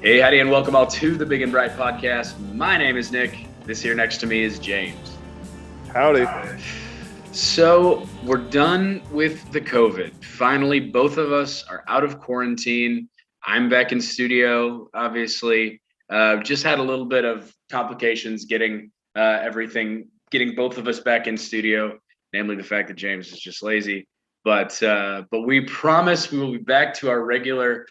Hey, Heidi, and welcome all to the Big and Bright podcast. My name is Nick. This here next to me is James. Howdy. So we're done with the COVID. Finally, both of us are out of quarantine. I'm back in studio, obviously. Just had a little bit of complications getting getting both of us back in studio, namely the fact that James is just lazy. But we promise we will be back to our regular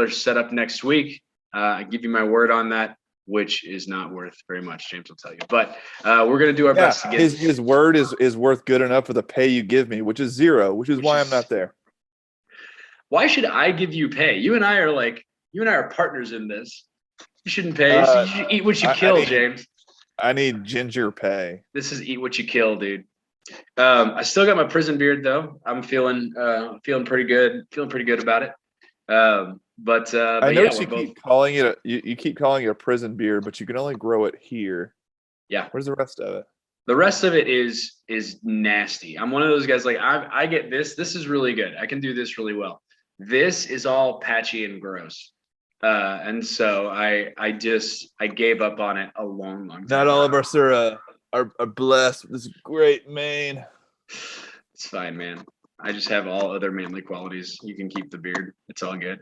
setup next week. I give you my word on that, which is not worth very much, James will tell you. But we're going to do our best to get his word is worth good enough for the pay you give me, which is zero, which is why I'm not there. Why should I give you pay? You and I are partners in this. You shouldn't pay. So you should eat what you kill, James. I need ginger pay. This is eat what you kill, dude. I still got my prison beard though. I'm feeling pretty good. Feeling pretty good about it. But I notice you keep calling it you keep calling it a prison beard, but you can only grow it here. Yeah. Where's the rest of it? The rest of it is nasty. I'm one of those guys like I get this. This is really good. I can do this really well. This is all patchy and gross. And so I gave up on it a long time. Not all of us are blessed with this great mane. It's fine, man. I just have all other manly qualities. You can keep the beard. It's all good.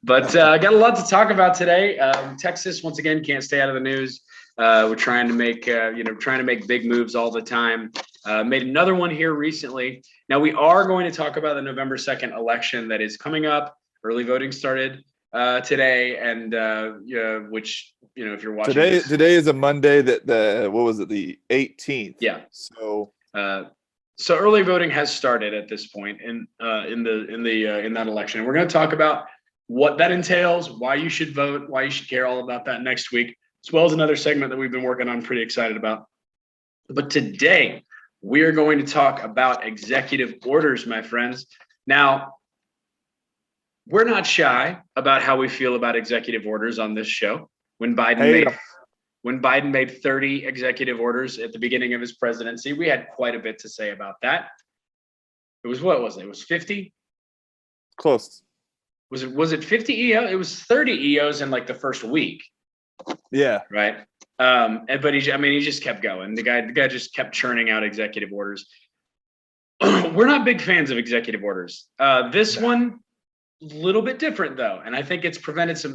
But I got a lot to talk about today. Texas, once again, can't stay out of the news. We're trying to make big moves all the time. Made another one here recently. Now we are going to talk about the November 2nd election that is coming up. Early voting started today, and which if you're watching today is a Monday that the 18th. Yeah. So early voting has started at this point in that election. And we're going to talk about what that entails, why you should vote, why you should care all about that next week, as well as another segment that we've been working on, pretty excited about. But today we are going to talk about executive orders, my friends. Now, we're not shy about how we feel about executive orders on this show. When Biden made 30 executive orders at the beginning of his presidency, we had quite a bit to say about that. It was, what was it? It was 50? Close. Was it 50 EO? It was 30 EOs in like the first week. Yeah. Right. But he just kept going. The guy just kept churning out executive orders. We're not big fans of executive orders. This one, a little bit different though, and I think it's presented some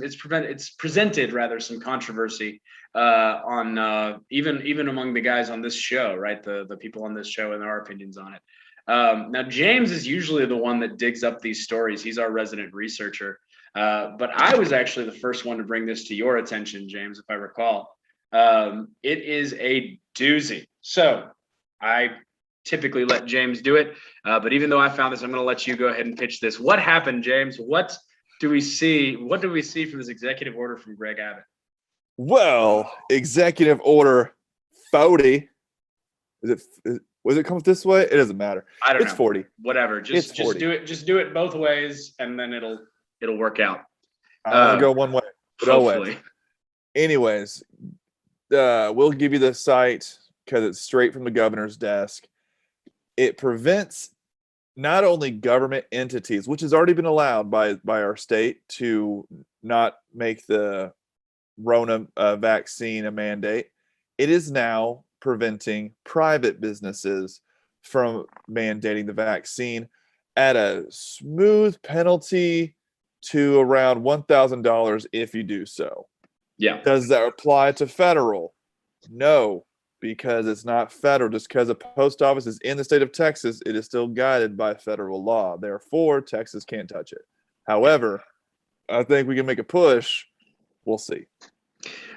controversy on even among the guys on this show, right? The people on this show and our opinions on it. Now James is usually the one that digs up these stories. He's our resident researcher, but I was actually the first one to bring this to your attention, James, if I recall. It is a doozy. So I typically let James do it, but even though I found this, I'm going to let you go ahead and pitch this. What happened, James? What do we see from this executive order from Greg Abbott? Well, executive order 40. Was it come this way? It doesn't matter. I don't know. It's 40. Whatever. Just do it. Just do it both ways, and then it'll work out. I'll go one way. Hopefully. Anyways, we'll give you the site because it's straight from the governor's desk. It prevents not only government entities, which has already been allowed by our state to not make the Rona vaccine a mandate. It is now preventing private businesses from mandating the vaccine at a smooth penalty to around $1,000 if you do so. Yeah. Does that apply to federal? No, because it's not federal. Just because a post office is in the state of Texas, it is still guided by federal law. Therefore, Texas can't touch it. However, I think we can make a push. We'll see.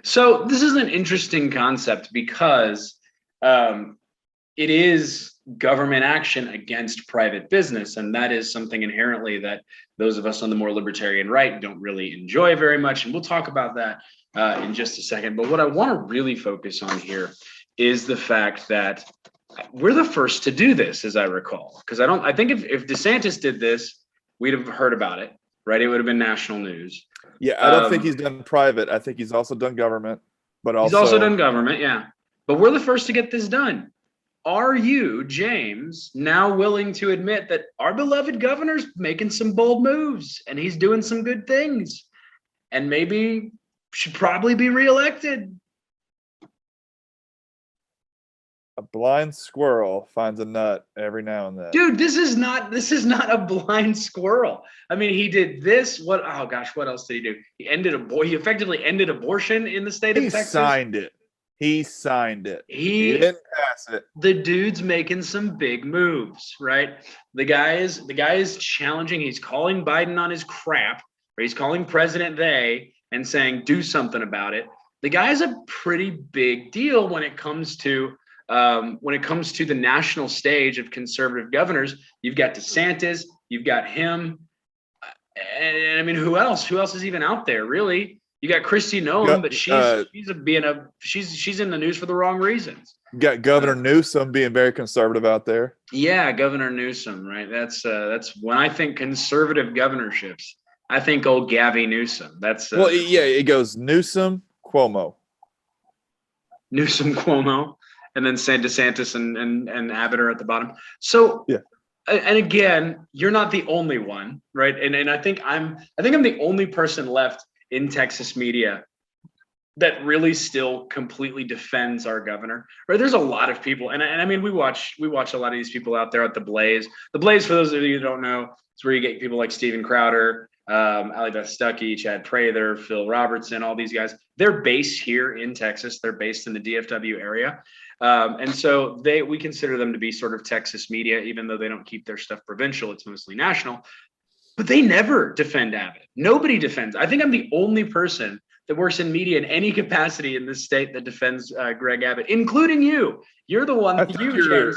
So this is an interesting concept because it is government action against private business. And that is something inherently that those of us on the more libertarian right don't really enjoy very much. And we'll talk about that in just a second. But what I want to really focus on here is the fact that we're the first to do this, as I recall. Because I think if DeSantis did this, we'd have heard about it, right? It would have been national news. Yeah, I don't think he's done private. I think he's also done government. But he's also done government, yeah. But we're the first to get this done. Are you, James, now willing to admit that our beloved governor's making some bold moves and he's doing some good things? and maybe should probably be reelected. A blind squirrel finds a nut every now and then. Dude, this is not a blind squirrel. I mean, he did this. What? Oh gosh, what else did he do? He effectively ended abortion in the state of He Texas. signed it. He signed it. He He didn't pass it. The dude's making some big moves, right? The guy is challenging. He's calling Biden on his crap, or he's calling President they and saying do something about it. The guy's a pretty big deal when it comes to the national stage of conservative governors. You've got DeSantis, you've got him, and I mean, who else? Who else is even out there, really? You got Kristi Noem, but she's in the news for the wrong reasons. You got Governor Newsom being very conservative out there. Yeah, Governor Newsom, right? That's when I think conservative governorships, I think old Gavin Newsom. That's it goes Newsom, Cuomo, Cuomo, and then DeSantis and Abbott are at the bottom. So yeah. And again, you're not the only one, right? And I think I'm the only person left in Texas media that really still completely defends our governor. Right? There's a lot of people, and I mean, we watch a lot of these people out there at the Blaze. The Blaze, for those of you who don't know, it's where you get people like Steven Crowder, Ali Beth Stuckey, Chad Prather, Phil Robertson, all these guys. They're based here in Texas. They're based in the DFW area. And so we consider them to be sort of Texas media, even though they don't keep their stuff provincial. It's mostly national. But they never defend Abbott. Nobody defends. I think I'm the only person that works in media in any capacity in this state that defends Greg Abbott, including you. You're the one. James.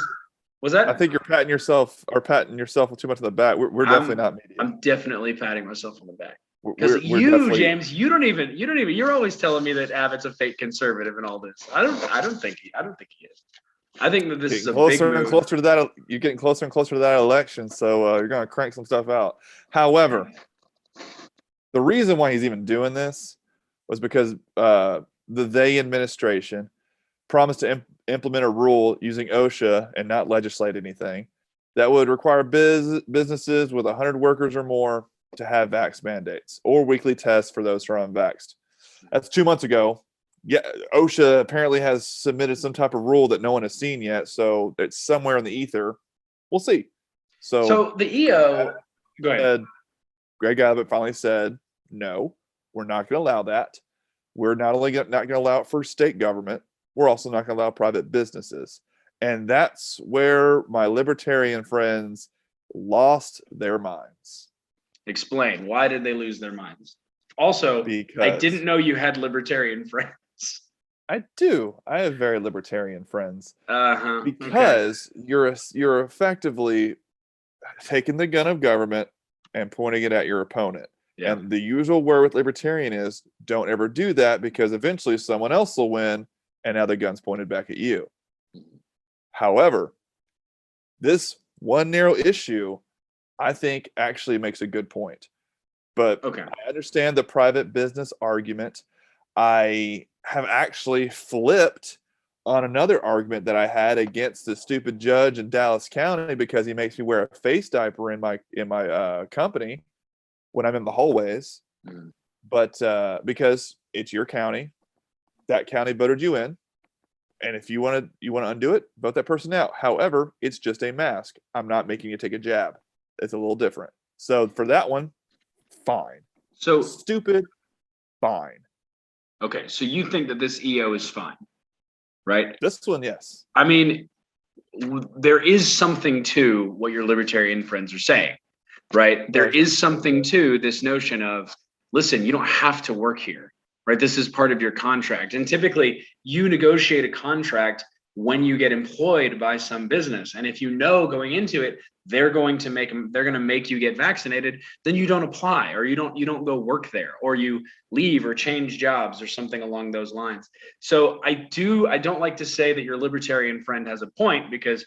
Was that? I think you're patting yourself with too much on the back. We're definitely not media. I'm definitely patting myself on the back. Because James, you don't even. You're always telling me that Abbott's a fake conservative and all this. I don't think he is. I think that this is a big move. Closer to that. You're getting closer and closer to that election, so you're going to crank some stuff out. However, the reason why he's even doing this was because the they administration promised to implement a rule using OSHA and not legislate anything that would require businesses with 100 workers or more to have vax mandates or weekly tests for those who are unvaxxed. That's 2 months ago. Yeah, OSHA apparently has submitted some type of rule that no one has seen yet, so it's somewhere in the ether. We'll see. So the EO, go ahead. Greg Abbott finally said, no, we're not going to allow that. We're not only not going to allow it for state government, we're also not going to allow private businesses. And that's where my libertarian friends lost their minds. Explain. Why did they lose their minds? Also, I didn't know you had libertarian friends. I do. I have very libertarian friends. okay. Because you're effectively taking the gun of government and pointing it at your opponent. Yeah. And the usual word with libertarian is don't ever do that because eventually someone else will win and now the gun's pointed back at you. However, this one narrow issue, I think, actually makes a good point. But okay. I understand the private business argument. I have actually flipped on another argument that I had against the stupid judge in Dallas County because he makes me wear a face diaper in my company when I'm in the hallways. But because it's your county, that county voted you in, and if you want to undo it, vote that person out. However, it's just a mask. I'm not making you take a jab. It's a little different. So for that one, fine. So stupid, fine. Okay, so you think that this EO is fine, right? This one, yes. I mean, there is something to what your libertarian friends are saying, right? There is something to this notion of, listen, you don't have to work here, right? This is part of your contract. And typically you negotiate a contract when you get employed by some business. And if you know going into it, they're going to make you get vaccinated, then you don't apply, or you don't go work there, or you leave or change jobs or something along those lines. So I don't like to say that your libertarian friend has a point, because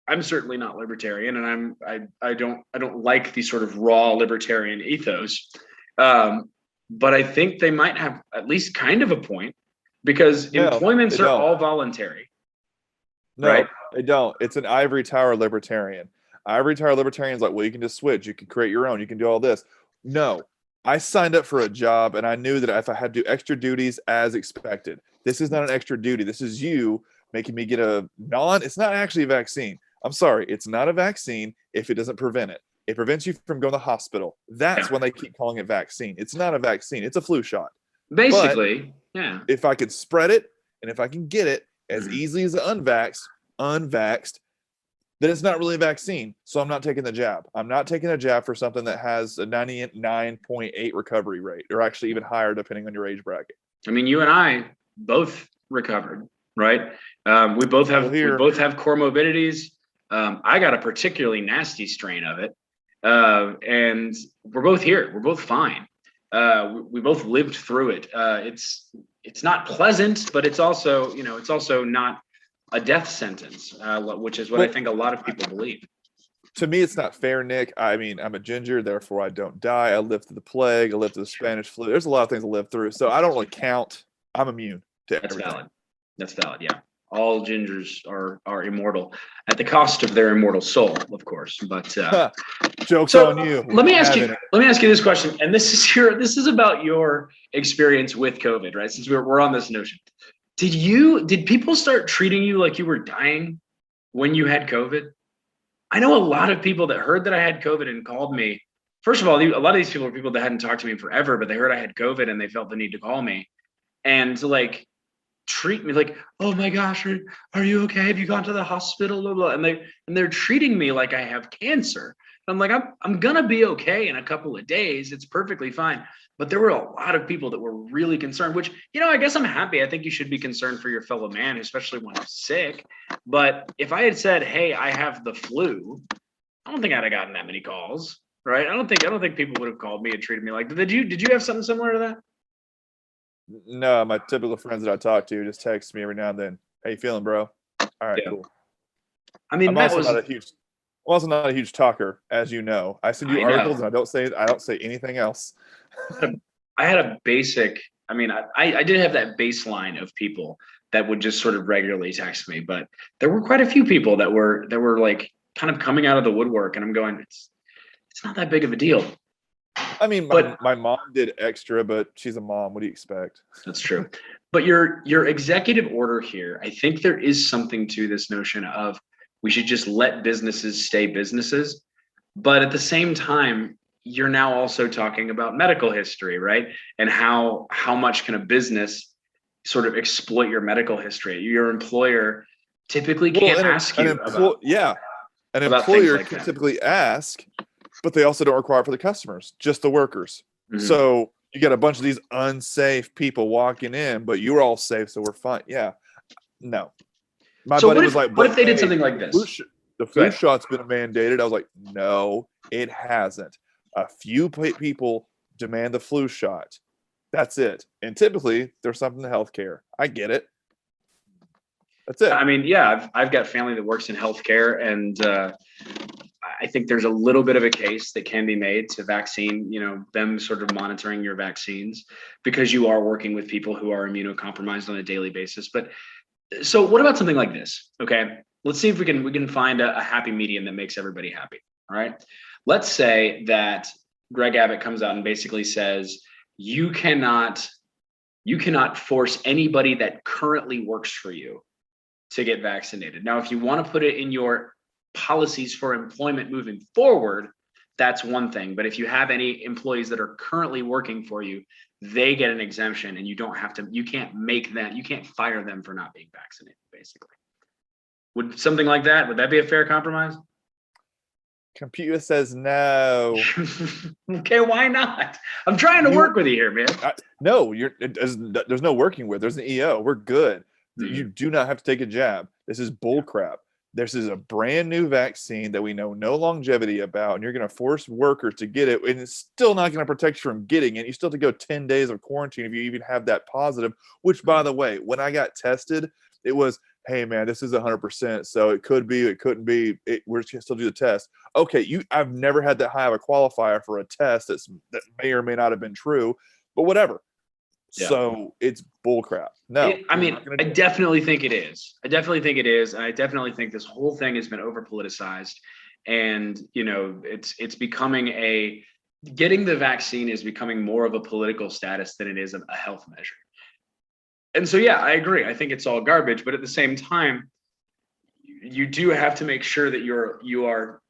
I'm certainly not libertarian, and I don't like the sort of raw libertarian ethos. But I think they might have at least kind of a point, because employments are all voluntary. No, right? They don't. It's an ivory tower libertarian. Ivory tower libertarian is like, well, you can just switch. You can create your own. You can do all this. No, I signed up for a job and I knew that if I had to do extra duties as expected, this is not an extra duty. This is you making me get it's not actually a vaccine. I'm sorry, it's not a vaccine if it doesn't prevent it. It prevents you from going to the hospital. That's when they keep calling it vaccine. It's not a vaccine, it's a flu shot. Basically, but if I could spread it and if I can get it as easily as unvaxxed, then it's not really a vaccine. So I'm not taking the jab. I'm not taking a jab for something that has a 99.8 recovery rate, or actually even higher depending on your age bracket. I mean, you and I both recovered, right? We both have comorbidities. I got a particularly nasty strain of it, and we're both here. We're both fine. We both lived through it. It's not pleasant, but it's also not a death sentence, which is what I think a lot of people believe. To me, it's not fair, Nick. I mean, I'm a ginger, therefore I don't die. I lived through the plague. I lived through the Spanish flu. There's a lot of things I lived through, so I don't really count. I'm immune to everything. That's valid. Yeah, all gingers are immortal at the cost of their immortal soul, of course. But joke's on you. Let me ask you this question, and this is about your experience with COVID, right? Since we're on this notion. Did people start treating you like you were dying when you had COVID? I know a lot of people that heard that I had COVID and called me. First of all, a lot of these people are people that hadn't talked to me in forever, but they heard I had COVID and they felt the need to call me and to like treat me like, oh my gosh, are you okay? Have you gone to the hospital? Blah, blah. And they're treating me like I have cancer. I'm like, I'm gonna be okay in a couple of days. It's perfectly fine. But there were a lot of people that were really concerned, which, I guess I'm happy. I think you should be concerned for your fellow man, especially when I'm sick. But if I had said, hey, I have the flu, I don't think I'd have gotten that many calls, right? I don't think people would have called me and treated me like that. Did you have something similar to that? No, my typical friends that I talk to just text me every now and then. How you feeling, bro? All right, cool. I mean, I'm also not a huge talker, as you know. I send you articles and I don't say anything else. I had a basic, I did have that baseline of people that would just sort of regularly text me, but there were quite a few people that were like kind of coming out of the woodwork, and I'm going, it's not that big of a deal. I mean, my mom did extra, but she's a mom. What do you expect? That's true. But your executive order here, I think there is something to this notion of we should just let businesses stay businesses. But at the same time, you're now also talking about medical history, right? And how much can a business sort of exploit your medical history? Your employer typically can't ask you about. Yeah, an employer can typically ask, but they also don't require it for the customers, just the workers. Mm-hmm. So you got a bunch of these unsafe people walking in, but you're all safe, so we're fine. Yeah, no. My buddy was like, what if they did something like this? The flu shot's been mandated. I was like, no, it hasn't. A few people demand the flu shot. That's it. And typically there's something to healthcare. I get it. That's it. I mean, yeah, I've got family that works in healthcare, and I think there's a little bit of a case that can be made to vaccine, them sort of monitoring your vaccines, because you are working with people who are immunocompromised on a daily basis. But so what about something like this? Okay, let's see if we can find a happy medium that makes everybody happy. All right. Let's say that Greg Abbott comes out and basically says, you cannot force anybody that currently works for you to get vaccinated. Now, if you want to put it in your policies for employment moving forward, that's one thing. But if you have any employees that are currently working for you, they get an exemption, and you can't fire them for not being vaccinated, basically. Would something like that, would that be a fair compromise? Computer says no. Okay, why not? I'm trying to work with you here, man. No, there's no working with. There's an EO. We're good. Mm-hmm. You do not have to take a jab. This is bull crap. This is a brand new vaccine that we know no longevity about, and you're going to force workers to get it, and it's still not going to protect you from getting it. You still have to go 10 days of quarantine if you even have that positive, which, by the way, when I got tested, it was, hey, man, this is 100%, so it could be, it couldn't be, we're just going to still do the test. Okay, I've never had that high of a qualifier for a test that may or may not have been true, but whatever. Yeah. So it's bullcrap. No, I definitely think it is. And I definitely think this whole thing has been over politicized, and it's becoming getting the vaccine is becoming more of a political status than it is a health measure. And so, yeah, I agree. I think it's all garbage, but at the same time, you do have to make sure that you are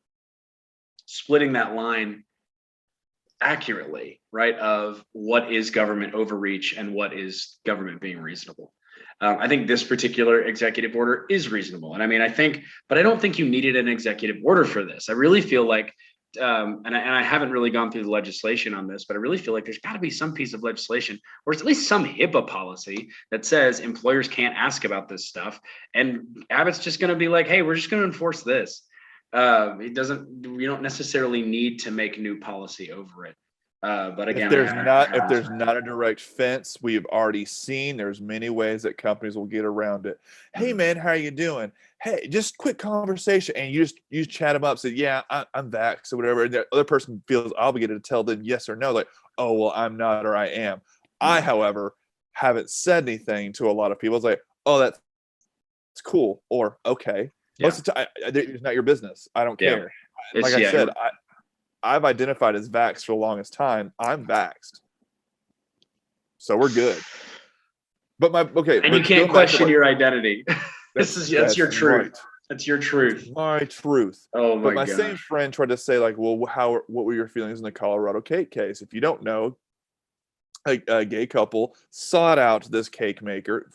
splitting that line accurately, right? Of what is government overreach and what is government being reasonable. I think this particular executive order is reasonable. And I mean, but I don't think you needed an executive order for this. I really feel like, and I haven't really gone through the legislation on this, but I really feel like there's got to be some piece of legislation or it's at least some HIPAA policy that says employers can't ask about this stuff. And Abbott's just going to be like, hey, we're just going to enforce this. We don't necessarily need to make new policy over it. But again, if there's not a direct fence, we've already seen there's many ways that companies will get around it. Hey man, how are you doing? Hey, just quick conversation, and you chat them up, say, yeah, I'm vaxxed or whatever, and the other person feels obligated to tell them yes or no, like, oh well, I'm not or I am. I, however, haven't said anything to a lot of people. It's like, oh, that's cool, or okay. Most of the time, it's not your business. I don't care. Like I said, I've identified as vaxxed for the longest time. I'm vaxxed, so we're good. But and you can't question your identity. That's your truth. Right. That's your truth. That's my truth. Oh my god. But my same friend tried to say, like, well, what were your feelings in the Colorado cake case? If you don't know, a gay couple sought out this cake maker,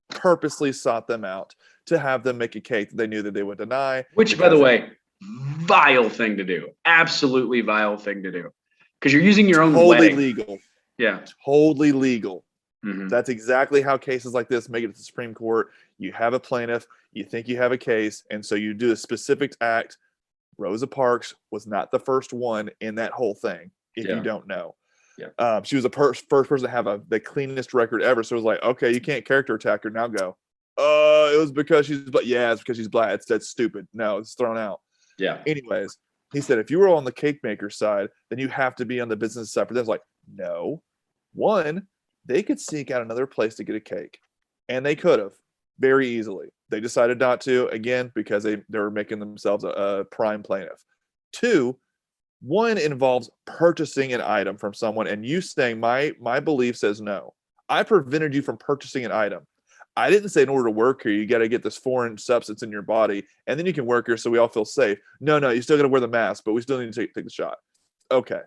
purposely sought them out to have them make a cake that they knew that they would deny. Which, by the way, vile thing to do. Absolutely vile thing to do. Because you're using your own wedding. Totally legal. Yeah. Totally legal. Mm-hmm. That's exactly how cases like this make it to the Supreme Court. You have a plaintiff, you think you have a case, and so you do a specific act. Rosa Parks was not the first one in that whole thing, if you don't know. Yeah. She was the first person to have the cleanest record ever. So it was like, okay, you can't character attack her, now go. It was because she's black. Yeah, it's because she's black. That's stupid. No, it's thrown out. Yeah. Anyways, he said, if you were on the cake maker side, then you have to be on the business side. For them, like, no. One, they could seek out another place to get a cake, and they could have very easily. They decided not to, again, because they were making themselves a prime plaintiff. Two, one involves purchasing an item from someone, and you saying my belief says no. I prevented you from purchasing an item. I didn't say in order to work here, you got to get this foreign substance in your body, and then you can work here so we all feel safe. No, you still got to wear the mask, but we still need to take the shot. Okay.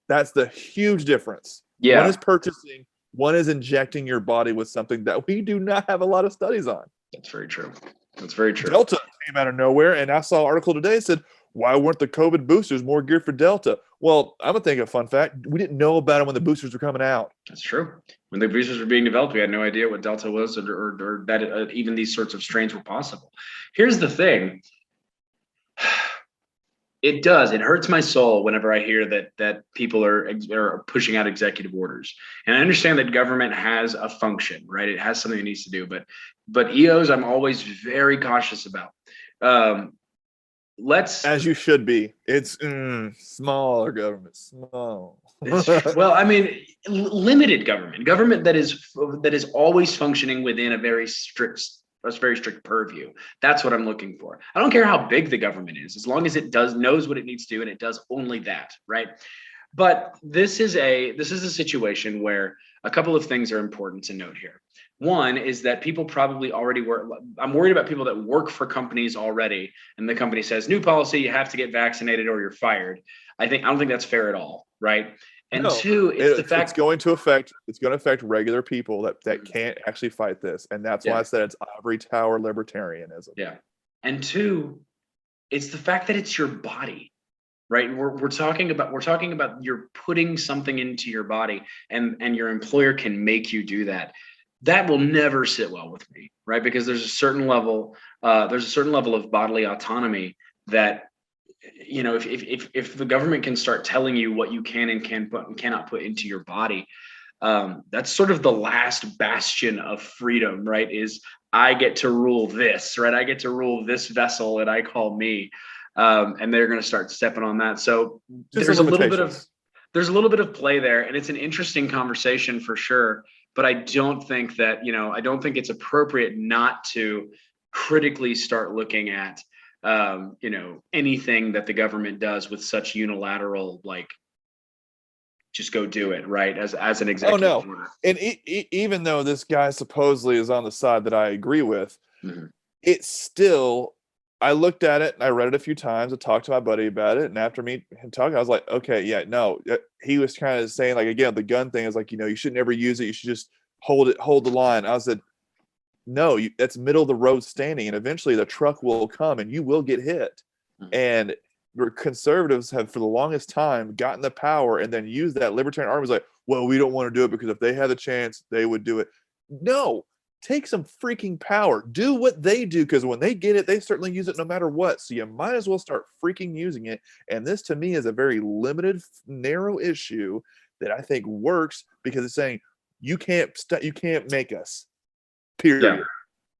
That's the huge difference. Yeah. One is purchasing, one is injecting your body with something that we do not have a lot of studies on. That's very true. That's very true. Delta came out of nowhere, and I saw an article today that said, why weren't the COVID boosters more geared for Delta? Well, I'm going to think of a fun fact. We didn't know about it when the boosters were coming out. That's true. When the boosters were being developed, we had no idea what Delta was or that even these sorts of strains were possible. Here's the thing. It hurts my soul whenever I hear that people are pushing out executive orders. And I understand that government has a function, right? It has something it needs to do, but EOs I'm always very cautious about. As you should be. It's smaller government, small. Well, I mean, limited government that is always functioning within a very strict purview. That's what I'm looking for. I don't care how big the government is, as long as it knows what it needs to do and it does only that, right? But this is a situation where a couple of things are important to note here. One is that people probably already work. I'm worried about people that work for companies already, and the company says, new policy, you have to get vaccinated or you're fired. I don't think that's fair at all, right? And no, two, it's going to affect regular people that can't actually fight this. And that's why I said it's ivory tower libertarianism. Yeah. And two, it's the fact that it's your body. Right. We're talking about you're putting something into your body and your employer can make you do that. That will never sit well with me. Right. Because there's a certain level of bodily autonomy that, you know, if the government can start telling you what you can and cannot put into your body, that's sort of the last bastion of freedom. Right. Is I get to rule this. Right. I get to rule this vessel that I call me. And they're going to start stepping on that. So there's a little bit of play there, and it's an interesting conversation for sure. But I don't think it's appropriate not to critically start looking at, anything that the government does with such unilateral just go do it, right? As an Oh executive no, order. and even though this guy supposedly is on the side that I agree with, Mhm. it's still. I looked at it and I read it a few times. I talked to my buddy about it, and after me him talking, I was like, okay, yeah, no. He was kind of saying like again, the gun thing is like you should never use it. You should just hold the line. I said, no, that's middle of the road standing, and eventually the truck will come and you will get hit. Mhm. And conservatives have for the longest time gotten the power and then used that. Libertarian army was like, well, we don't want to do it because if they had the chance, they would do it. No, take some freaking power. Do what they do, because when they get it, they certainly use it no matter what. So you might as well start freaking using it. And this to me is a very limited, narrow issue that I think works because it's saying you can't make us. Yeah. Period.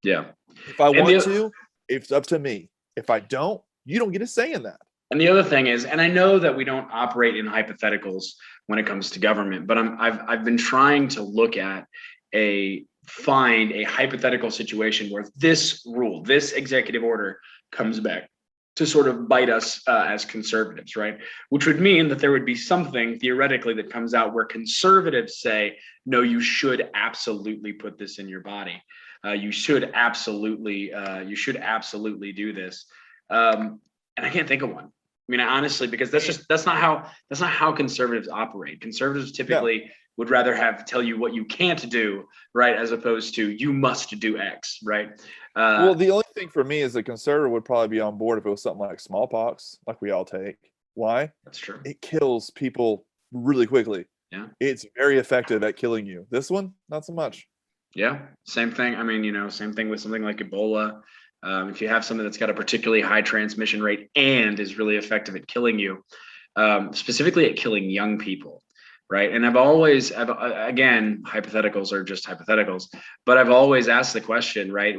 Yeah. If I And want to, it's up to me. If I don't, you don't get a say in that. And the other thing is, and I know that we don't operate in hypotheticals when it comes to government, but I've been trying to look at find a hypothetical situation where this rule, this executive order comes back to sort of bite us as conservatives, right? Which would mean that there would be something theoretically that comes out where conservatives say, no, you should absolutely put this in your body. You should absolutely do this. And I can't think of one. I mean, honestly, because that's not how conservatives operate. Conservatives typically would rather tell you what you can't do, right, as opposed to you must do X, right? Well, the only thing for me is a conservative would probably be on board if it was something like smallpox, like we all take. Why? That's true. It kills people really quickly. Yeah. It's very effective at killing you. This one, not so much. Yeah, same thing. I mean, same thing with something like Ebola. If you have something that's got a particularly high transmission rate and is really effective at killing you, specifically at killing young people, right? And again, hypotheticals are just hypotheticals, but I've always asked the question, right?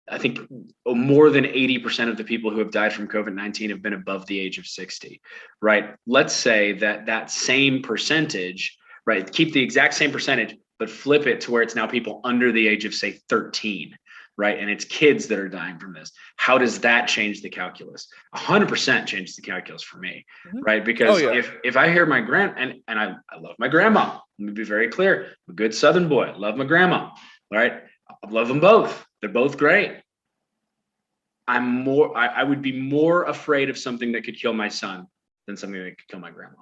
I think more than 80% of the people who have died from COVID-19 have been above the age of 60, right? Let's say that same percentage, right? Keep the exact same percentage, but flip it to where it's now people under the age of, say, 13, right? And it's kids that are dying from this. How does that change the calculus? 100% changes the calculus for me, right? Because if I hear my and I love my grandma, let me be very clear, I'm a good Southern boy, I love my grandma, all right? I love them both. They're both great. I would be more afraid of something that could kill my son than something that could kill my grandma.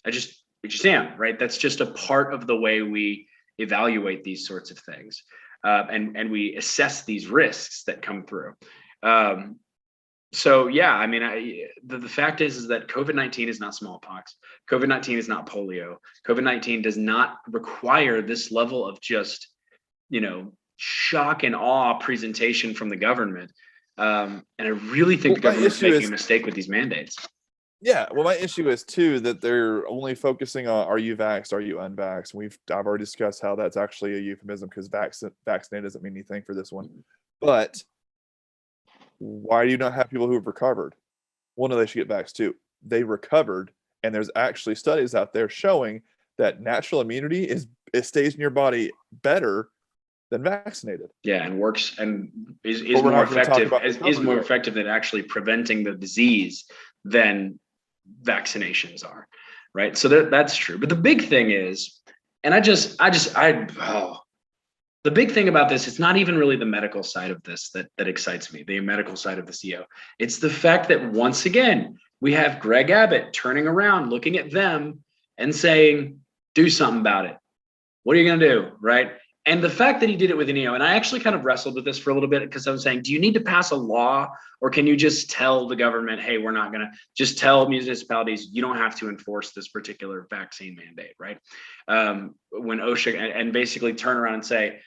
I just am, right? That's just a part of the way we evaluate these sorts of things. And we assess these risks that come through. So yeah, I mean, the fact is that COVID-19 is not smallpox. COVID-19 is not polio. COVID-19 does not require this level of just, shock and awe presentation from the government. And I really think the government's making a mistake with these mandates. Yeah, well, my issue is too that they're only focusing on are you vaxxed, are you unvaxxed? I've already discussed how that's actually a euphemism because vaccinated doesn't mean anything for this one. But why do you not have people who have recovered? Well, no, they should get vaxxed too. They recovered, and there's actually studies out there showing that natural immunity it stays in your body better than vaccinated. Yeah, and works and is more effective is more effective at actually preventing the disease than vaccinations are, right? So that's true. But the big thing is, and the big thing about this, it's not even really the medical side of this that excites me, the medical side of the CO. It's the fact that once again, we have Greg Abbott turning around, looking at them and saying, do something about it. What are you going to do, right? And the fact that he did it with an EO, and I actually kind of wrestled with this for a little bit because I was saying, do you need to pass a law or can you just tell the government, hey, we're not going to just tell municipalities, you don't have to enforce this particular vaccine mandate, right? When OSHA and basically turn around and say,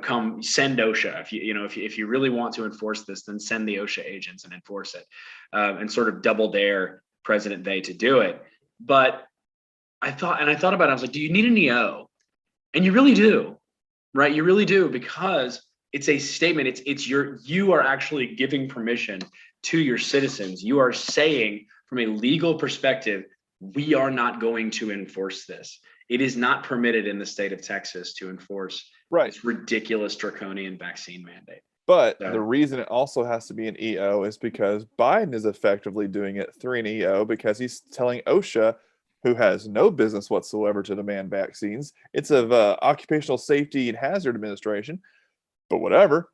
come send OSHA. If you really want to enforce this, then send the OSHA agents and enforce it, and sort of double dare President Day to do it. But I thought about it, I was like, do you need an EO? And you really do. Right, you really do, because it's a statement. You are actually giving permission to your citizens. You are saying, from a legal perspective, we are not going to enforce this. It is not permitted in the state of Texas to enforce this ridiculous draconian vaccine mandate. But the reason it also has to be an EO is because Biden is effectively doing it through an EO because he's telling OSHA, who has no business whatsoever to demand vaccines. It's of Occupational Safety and Hazard Administration, but whatever.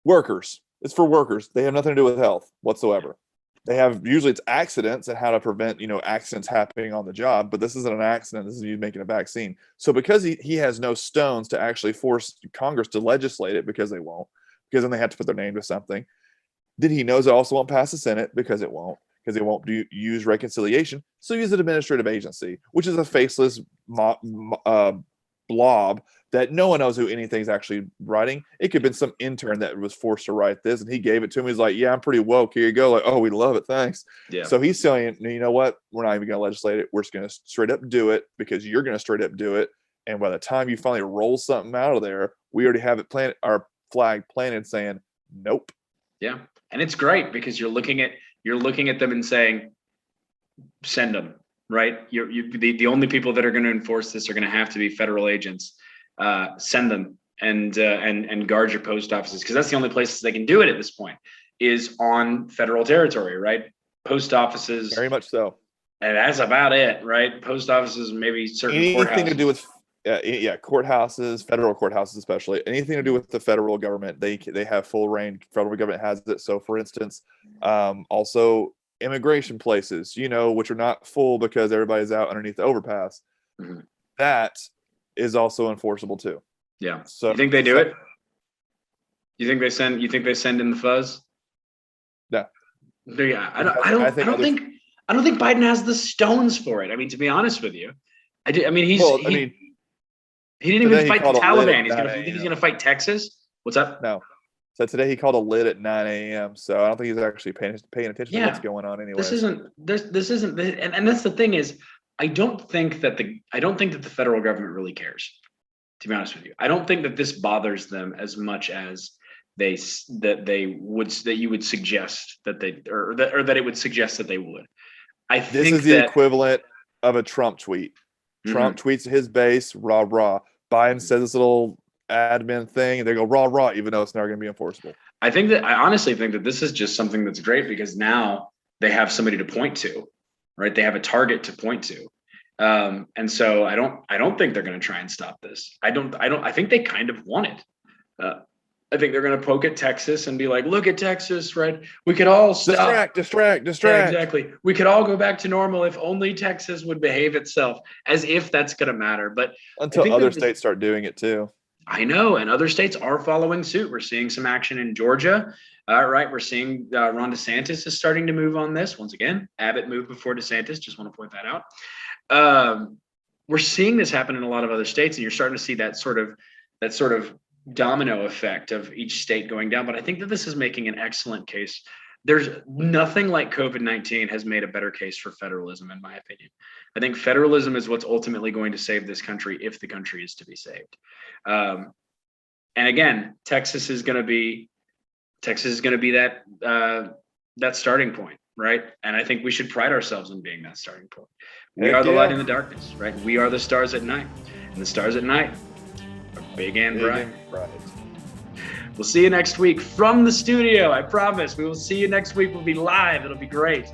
Workers. It's for workers. They have nothing to do with health whatsoever. They have usually it's accidents and how to prevent, accidents happening on the job, but this isn't an accident. This is you making a vaccine. So because he has no stones to actually force Congress to legislate it, because they won't, because then they have to put their name to something. Then he knows it also won't pass the Senate because it won't, because they won't use reconciliation. So use an administrative agency, which is a faceless blob that no one knows who anything's actually writing. It could have been some intern that was forced to write this, and he gave it to him. He's like, yeah, I'm pretty woke. Here you go. Like, oh, we love it. Thanks. Yeah. So he's saying, you know what? We're not even going to legislate it. We're just going to straight up do it because you're going to straight up do it. And by the time you finally roll something out of there, we already have it planted, our flag planted saying, nope. Yeah. And it's great because you're looking at them and saying, send them, right? The only people that are going to enforce this are going to have to be federal agents. Send them and guard your post offices, because that's the only places they can do it at this point is on federal territory, right? Post offices. Very much so. And that's about it, right? Post offices, maybe certain anything courthouses. to do with courthouses, federal courthouses especially, anything to do with the federal government, they have full reign. Federal government has it. So for instance, also immigration places, which are not full because everybody's out underneath the overpass. Mm-hmm. That is also enforceable too. Yeah. So you think they do it? You think they send in the fuzz? No. Yeah. I don't think Biden has the stones for it. I mean, to be honest with you, he didn't even fight the Taliban. He's going to fight Texas. What's up? No. So today he called a lid at 9 a.m. So I don't think he's actually paying attention to what's going on anyway. This isn't, and that's the thing is, I don't think that the federal government really cares. To be honest with you, I don't think that this bothers them as much as you would suggest that they or that it would suggest that they would. This is the equivalent of a Trump tweet. Trump tweets to his base, rah, rah. Biden says this little admin thing, and they go, rah, rah, even though it's never going to be enforceable. I honestly think that this is just something that's great because now they have somebody to point to, right? They have a target to point to. And so I don't think they're going to try and stop this. I think they kind of want it. I think they're going to poke at Texas and be like, look at Texas, right? We could all stop. Distract. Yeah, exactly. We could all go back to normal if only Texas would behave itself, as if that's going to matter. But until other states start doing it too. I know. And other states are following suit. We're seeing some action in Georgia. Right. We're seeing Ron DeSantis is starting to move on this. Once again, Abbott moved before DeSantis. Just want to point that out. We're seeing this happen in a lot of other states, and you're starting to see that sort of domino effect of each state going down. But I think that this is making an excellent case. There's nothing like COVID-19 has made a better case for federalism, in my opinion. I think federalism is what's ultimately going to save this country if the country is to be saved. And again, Texas is going to be that starting point, right? And I think we should pride ourselves in being that starting point. We are the light in the darkness, right? We are the stars at night, and the stars at night are big and bright. We'll see you next week from the studio. I promise. We will see you next week. We'll be live. It'll be great.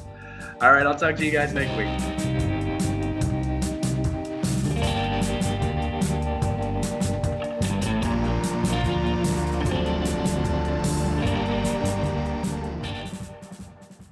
All right. I'll talk to you guys next week.